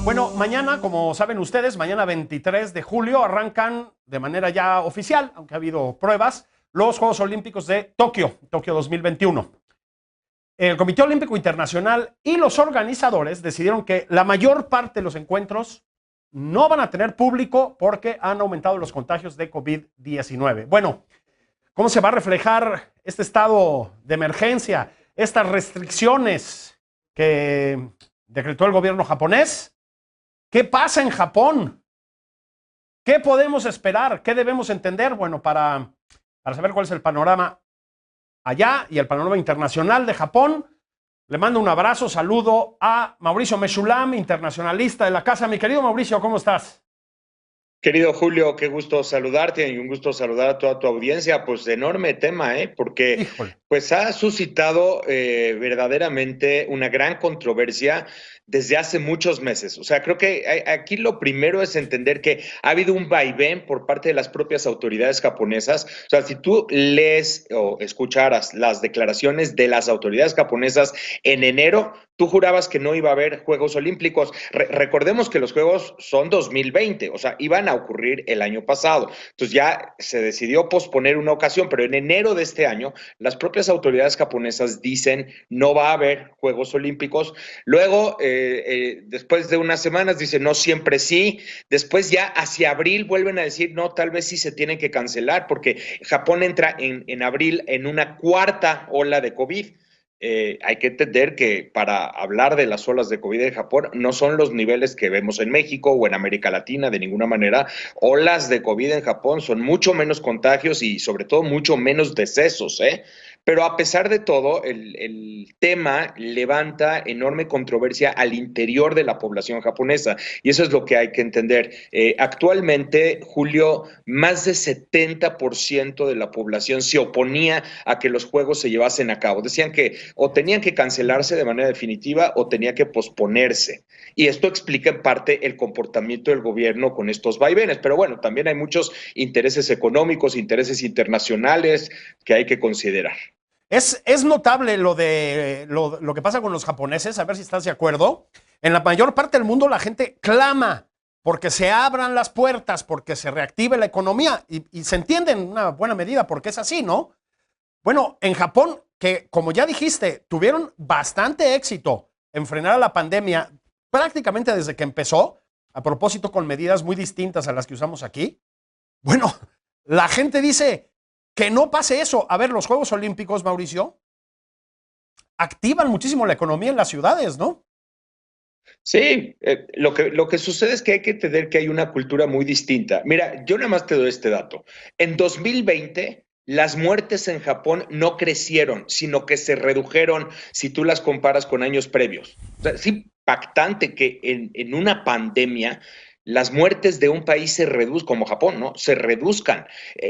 Bueno, mañana, como saben ustedes, mañana 23 de julio arrancan de manera ya oficial, aunque ha habido pruebas, los Juegos Olímpicos de Tokio 2021. El Comité Olímpico Internacional y los organizadores decidieron que la mayor parte de los encuentros no van a tener público porque han aumentado los contagios de COVID-19. Bueno, ¿cómo se va a reflejar este estado de emergencia, estas restricciones que decretó el gobierno japonés? ¿Qué pasa en Japón? ¿Qué podemos esperar? ¿Qué debemos entender? Bueno, para saber cuál es el panorama allá y el panorama internacional de Japón, le mando un abrazo, saludo a Mauricio Meshulam, internacionalista de la casa. Mi querido Mauricio, ¿cómo estás? Querido Julio, qué gusto saludarte y un gusto saludar a toda tu audiencia. Pues enorme tema, porque Híjole. pues ha suscitado verdaderamente una gran controversia desde hace muchos meses. O sea, creo que aquí lo primero es entender que ha habido un vaivén por parte de las propias autoridades japonesas. O sea, si tú lees o escucharas las declaraciones de las autoridades japonesas en enero, tú jurabas que no iba a haber Juegos Olímpicos. Recordemos que los Juegos son 2020, o sea, iban a ocurrir el año pasado. Entonces ya se decidió posponer una ocasión, pero en enero de este año las propias autoridades japonesas dicen no va a haber Juegos Olímpicos. Luego, después de unas semanas, dicen no, siempre sí. Después ya hacia abril vuelven a decir no, tal vez sí se tienen que cancelar porque Japón entra en abril en una cuarta ola de COVID. Hay que entender que para hablar de las olas de COVID en Japón no son los niveles que vemos en México o en América Latina de ninguna manera. Olas de COVID en Japón son mucho menos contagios y sobre todo mucho menos decesos, ¿eh? Pero a pesar de todo, el tema levanta enorme controversia al interior de la población japonesa y eso es lo que hay que entender. Actualmente, Julio, más de 70% de la población se oponía a que los juegos se llevasen a cabo. Decían que o tenían que cancelarse de manera definitiva o tenía que posponerse. Y esto explica en parte el comportamiento del gobierno con estos vaivenes. Pero bueno, también hay muchos intereses económicos, intereses internacionales que hay que considerar. Es notable lo que pasa con los japoneses, a ver si estás de acuerdo. En la mayor parte del mundo la gente clama porque se abran las puertas, porque se reactive la economía y se entiende en una buena medida porque es así, ¿no? Bueno, en Japón, que como ya dijiste, tuvieron bastante éxito en frenar a la pandemia prácticamente desde que empezó, a propósito con medidas muy distintas a las que usamos aquí. Bueno, la gente dice que no pase eso. A ver, los Juegos Olímpicos, Mauricio, activan muchísimo la economía en las ciudades, ¿no? Sí, lo que sucede es que hay que entender que hay una cultura muy distinta. Mira, yo nada más te doy este dato. En 2020, las muertes en Japón no crecieron, sino que se redujeron si tú las comparas con años previos. O sea, es impactante que en una pandemia las muertes de un país se reduzcan, como Japón, ¿no? Se reduzcan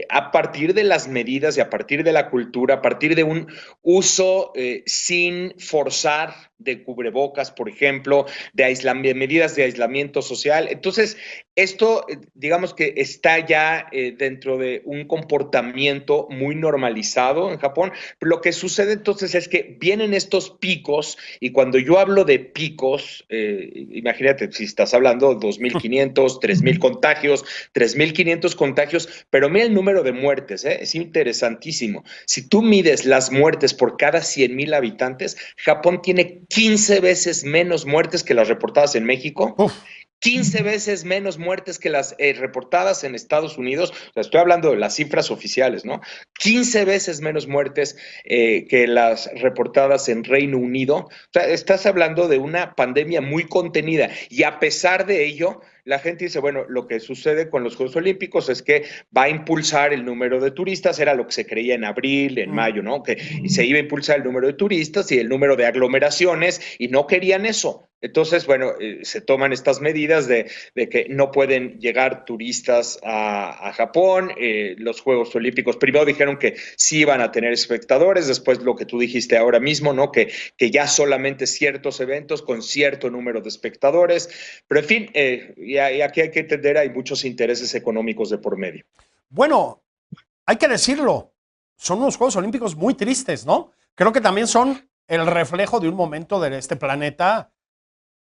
a partir de las medidas y a partir de la cultura, a partir de un uso sin forzar de cubrebocas, por ejemplo, de medidas de aislamiento social. Entonces, esto, digamos que está ya dentro de un comportamiento muy normalizado en Japón. Lo que sucede entonces es que vienen estos picos y cuando yo hablo de picos, imagínate si estás hablando de 2.500, 3.000 contagios, 3.500 contagios, pero mira el número de muertes, es interesantísimo. Si tú mides las muertes por cada 100.000 habitantes, Japón tiene 15 veces menos muertes que las reportadas en México. Uf. 15 veces menos muertes que las reportadas en Estados Unidos. O sea, estoy hablando de las cifras oficiales, ¿no? 15 veces menos muertes que las reportadas en Reino Unido. O sea, estás hablando de una pandemia muy contenida y a pesar de ello, la gente dice, bueno, lo que sucede con los Juegos Olímpicos es que va a impulsar el número de turistas, era lo que se creía en abril, en mayo, ¿no? Que se iba a impulsar el número de turistas y el número de aglomeraciones y no querían eso. Entonces, bueno, se toman estas medidas de que no pueden llegar turistas a Japón. Los Juegos Olímpicos primero dijeron que sí iban a tener espectadores, después lo que tú dijiste ahora mismo, ¿no? Que ya solamente ciertos eventos con cierto número de espectadores. Pero en fin, y aquí hay que entender, hay muchos intereses económicos de por medio. Bueno, hay que decirlo, son unos Juegos Olímpicos muy tristes, ¿no? Creo que también son el reflejo de un momento de este planeta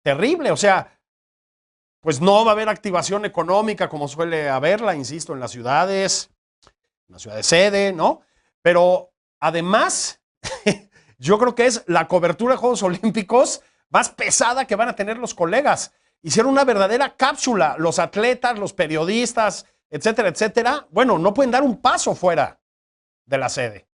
terrible. O sea, pues no va a haber activación económica como suele haberla, insisto, en las ciudades, en la ciudad de sede, ¿no? Pero además, yo creo que es la cobertura de Juegos Olímpicos más pesada que van a tener los colegas. Hicieron una verdadera cápsula, los atletas, los periodistas, etcétera, etcétera. Bueno, no pueden dar un paso fuera de la sede.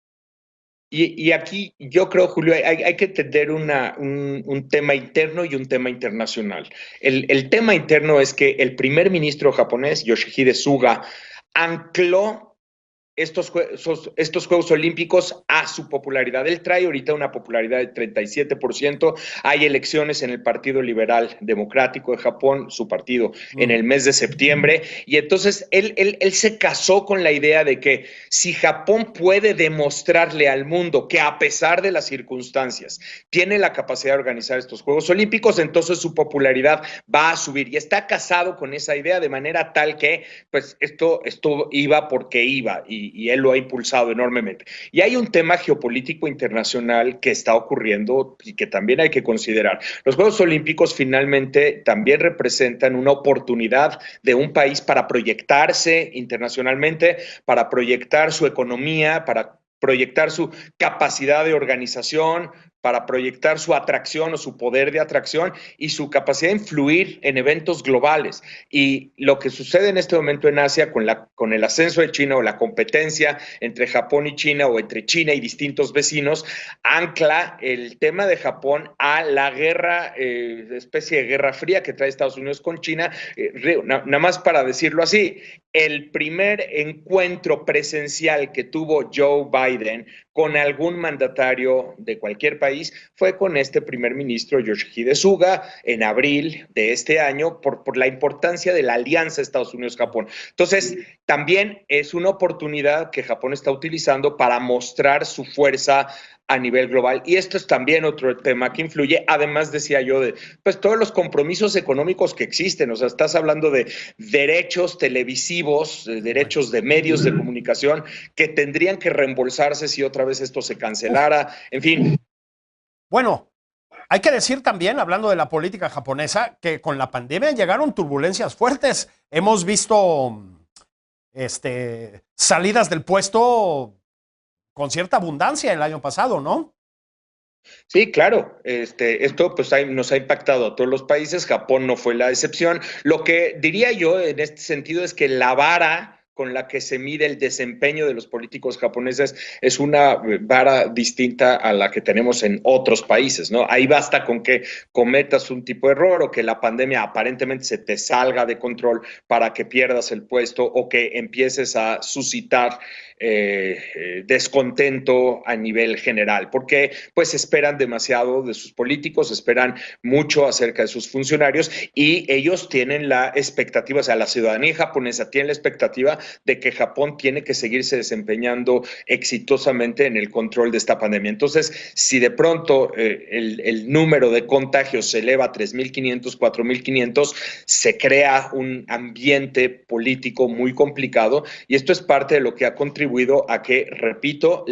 Y aquí yo creo, Julio, hay que entender un tema interno y un tema internacional. El tema interno es que el primer ministro japonés, Yoshihide Suga, ancló estos Juegos Olímpicos a su popularidad. Él trae ahorita una popularidad de 37%. Hay elecciones en el Partido Liberal Democrático de Japón, su partido, en el mes de septiembre. Y entonces él se casó con la idea de que si Japón puede demostrarle al mundo que a pesar de las circunstancias tiene la capacidad de organizar estos Juegos Olímpicos, entonces su popularidad va a subir. Y está casado con esa idea de manera tal que pues esto iba porque iba. Y él lo ha impulsado enormemente. Y hay un tema geopolítico internacional que está ocurriendo y que también hay que considerar. Los Juegos Olímpicos finalmente también representan una oportunidad de un país para proyectarse internacionalmente, para proyectar su economía, para proyectar su capacidad de organización, para proyectar su atracción o su poder de atracción y su capacidad de influir en eventos globales. Y lo que sucede en este momento en Asia con el ascenso de China o la competencia entre Japón y China o entre China y distintos vecinos, ancla el tema de Japón a la guerra, especie de guerra fría que trae Estados Unidos con China. Nada más para decirlo así, el primer encuentro presencial que tuvo Joe Biden con algún mandatario de cualquier país fue con este primer ministro Yoshihide Suga en abril de este año por la importancia de la alianza Estados Unidos-Japón. Entonces, también es una oportunidad que Japón está utilizando para mostrar su fuerza a nivel global. Y esto es también otro tema que influye, además decía yo, de pues todos los compromisos económicos que existen. O sea, estás hablando de derechos televisivos, de derechos de medios de comunicación que tendrían que reembolsarse si otra vez esto se cancelara. En fin. Bueno, hay que decir también, hablando de la política japonesa, que con la pandemia llegaron turbulencias fuertes. Hemos visto salidas del puesto con cierta abundancia el año pasado, ¿no? Sí, claro. Esto pues nos ha impactado a todos los países. Japón no fue la excepción. Lo que diría yo en este sentido es que la vara con la que se mide el desempeño de los políticos japoneses es una vara distinta a la que tenemos en otros países, ¿no? Ahí basta con que cometas un tipo de error o que la pandemia aparentemente se te salga de control para que pierdas el puesto o que empieces a suscitar descontento a nivel general, porque pues esperan demasiado de sus políticos, esperan mucho acerca de sus funcionarios y ellos tienen la expectativa, o sea, la ciudadanía japonesa tiene la expectativa de que Japón tiene que seguirse desempeñando exitosamente en el control de esta pandemia. Entonces, si de pronto el número de contagios se eleva a 3.500, 4.500, se crea un ambiente político muy complicado y esto es parte de lo que ha contribuido a que, repito,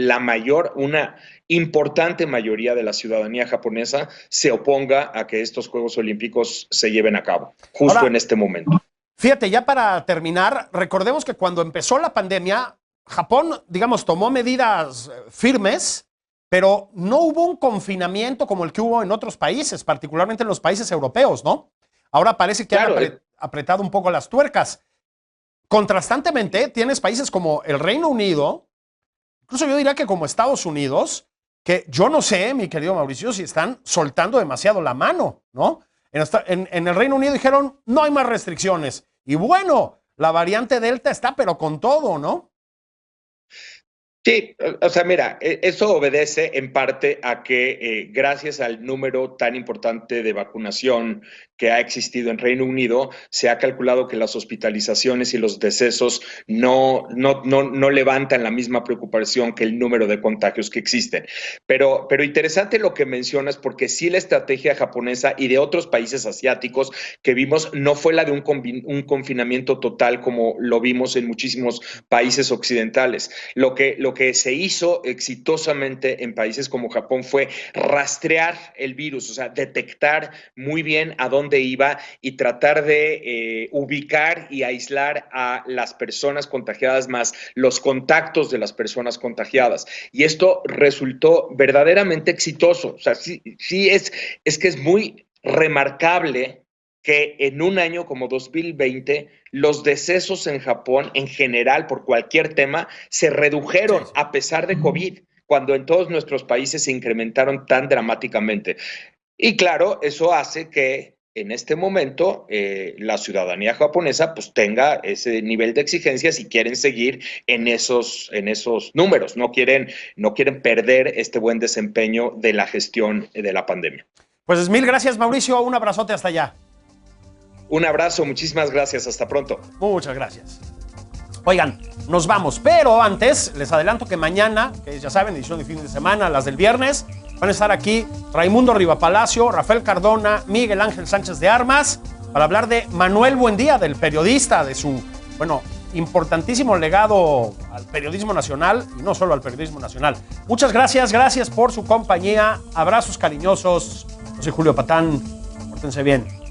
una importante mayoría de la ciudadanía japonesa se oponga a que estos Juegos Olímpicos se lleven a cabo, justo ahora, en este momento. Fíjate, ya para terminar, recordemos que cuando empezó la pandemia, Japón, digamos, tomó medidas firmes, pero no hubo un confinamiento como el que hubo en otros países, particularmente en los países europeos, ¿no? Ahora parece que han apretado un poco las tuercas. Contrastantemente, tienes países como el Reino Unido, incluso yo diría que como Estados Unidos, que yo no sé, mi querido Mauricio, si están soltando demasiado la mano, ¿no? En el Reino Unido dijeron, no hay más restricciones. Y bueno, la variante Delta está pero con todo, ¿no? Sí, o sea, mira, eso obedece en parte a que gracias al número tan importante de vacunación que ha existido en Reino Unido, se ha calculado que las hospitalizaciones y los decesos no levantan la misma preocupación que el número de contagios que existen. Pero interesante lo que mencionas, porque sí la estrategia japonesa y de otros países asiáticos que vimos no fue la de un confinamiento total como lo vimos en muchísimos países occidentales. Lo que se hizo exitosamente en países como Japón fue rastrear el virus, o sea, detectar muy bien a dónde dónde iba y tratar de ubicar y aislar a las personas contagiadas más los contactos de las personas contagiadas. Y esto resultó verdaderamente exitoso. O sea, sí es que es muy remarcable que en un año como 2020 los decesos en Japón en general por cualquier tema se redujeron a pesar de COVID, cuando en todos nuestros países se incrementaron tan dramáticamente. Y claro, eso hace que en este momento la ciudadanía japonesa pues tenga ese nivel de exigencia si quieren seguir en esos números, no quieren perder este buen desempeño de la gestión de la pandemia. Pues mil gracias, Mauricio, un abrazote hasta allá. Un abrazo, muchísimas gracias, hasta pronto. Muchas gracias. Oigan, nos vamos, pero antes les adelanto que mañana, que ya saben, edición de fin de semana, las del viernes, van a estar aquí Raimundo Rivapalacio, Rafael Cardona, Miguel Ángel Sánchez de Armas, para hablar de Manuel Buendía, del periodista, de su, importantísimo legado al periodismo nacional, y no solo al periodismo nacional. Muchas gracias por su compañía, abrazos cariñosos. Yo soy Julio Patán, pórtense bien.